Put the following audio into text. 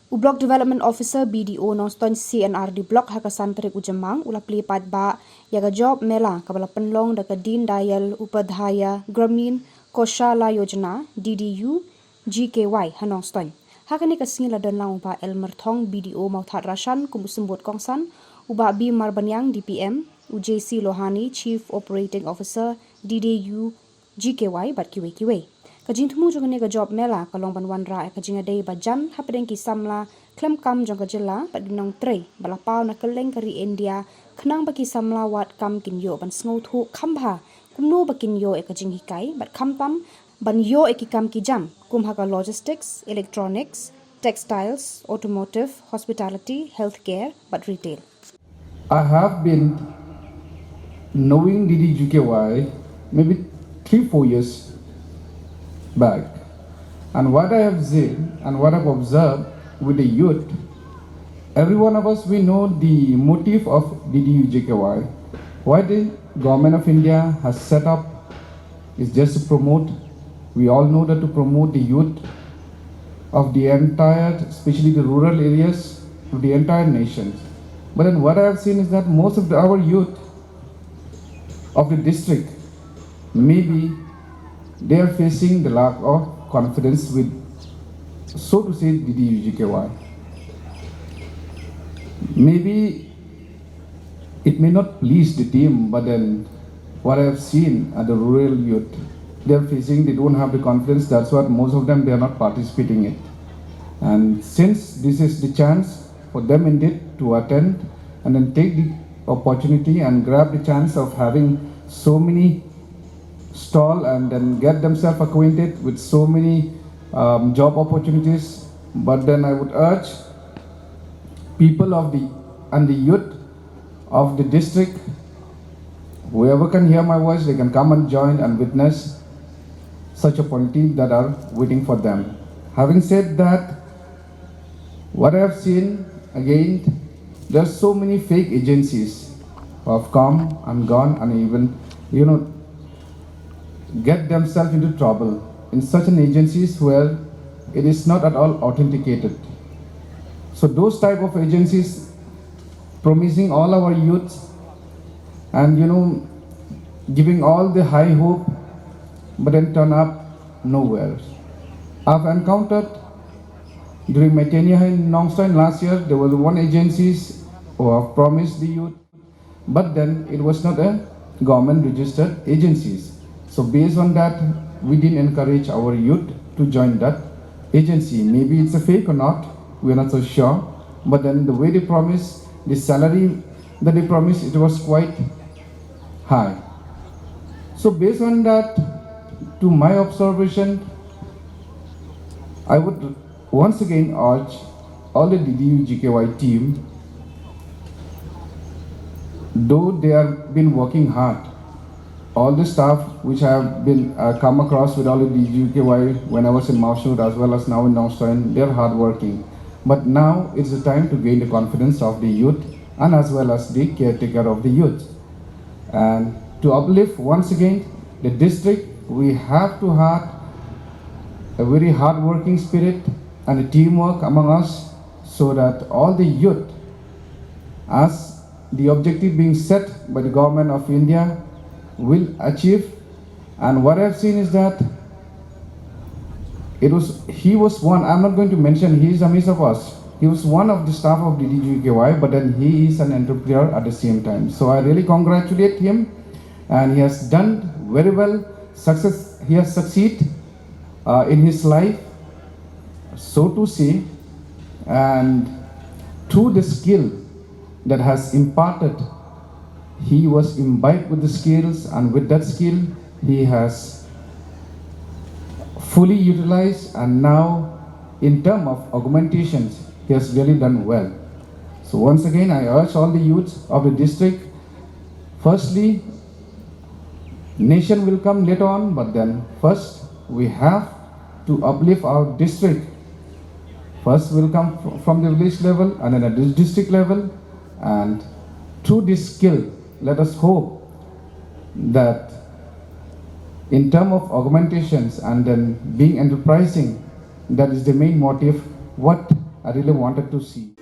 Block Development Officer BDO Nongstoiñ CNR di Block Hakasantrik Ujemang ula Plie ba yaga job Mela kabala penlong daga Din Dayal Upadhyaya Gramin Koshala Yojana DDU GKY Nongstoiñ. Hakani kasing la dan lang uba Elmer Thong BDO Mauthat Rashan kumusembut kongsan uba B Marbanyang DPM UJC Lohani Chief Operating Officer DDU GKY bat kiwe. Kajing tumu jong ne job Mela kalong banwan ra kajing adai bajan hapdeng ki samla klem kam jong kajela badinong tre balapau na keleng kari India kenang baki samla wat kam kin yo ban sngo thu khambha kumno bakin yo kajing hikai bat khampam ban yo kam ki jam kumhaka logistics electronics textiles automotive hospitality healthcare but retail. I have been knowing DDGKY maybe 3-4 years back, and what I have seen and what I've observed with the youth, every one of us, we know the motive of DDUJKY. Why the government of India has set up is just to promote, we all know that to promote the youth of the entire, especially the rural areas of the entire nation. But then what I have seen is that most of our youth of the district, maybe they are facing the lack of confidence with, so to say, DDUGKY. Maybe it may not please the team, but then what I have seen at the rural youth, they are facing, they don't have the confidence. That's what most of them, they are not participating in it. And since this is the chance for them indeed to attend and then take the opportunity and grab the chance of having so many stall and then get themselves acquainted with so many job opportunities. But then I would urge people of the youth of the district, whoever can hear my voice, they can come and join and witness such opportunities that are waiting for them. Having said that, what I have seen again, there are so many fake agencies who have come and gone and even get themselves into trouble in such an agencies where it is not at all authenticated. So those type of agencies promising all our youths and giving all the high hope, but then turn up nowhere. I've encountered during my tenure in Nongstoiñ last year, there was one agencies who have promised the youth, but then it was not a government registered agencies. So based on that, we didn't encourage our youth to join that agency. Maybe it's a fake or not, we're not so sure. But then the way they promised, the salary that they promised, it was quite high. So based on that, to my observation, I would once again urge all the DDU-GKY team, though they have been working hard, all the staff which I have been come across with all the DDU-GKY when I was in Maushut as well as now in Nongstoiñ, they are hard working. But now it's the time to gain the confidence of the youth and as well as the caretaker of the youth. And to uplift once again the district, we have to have a very hard working spirit and a teamwork among us so that all the youth, as the objective being set by the government of India, will achieve. And what I've seen is that he was one, I'm not going to mention, he is a miss of us. He was one of the staff of DDGKY, but then he is an entrepreneur at the same time. So I really congratulate him, and he has done very well. He has succeeded in his life, so to say, and through the skill that has imparted, he was imbibed with the skills, and with that skill, he has fully utilized, and now in terms of augmentations, he has really done well. So once again, I urge all the youths of the district, firstly, nation will come later on, but then first we have to uplift our district. First will come from the village level and then at the district level, and through this skill, let us hope that in terms of augmentations and then being enterprising, that is the main motive what I really wanted to see.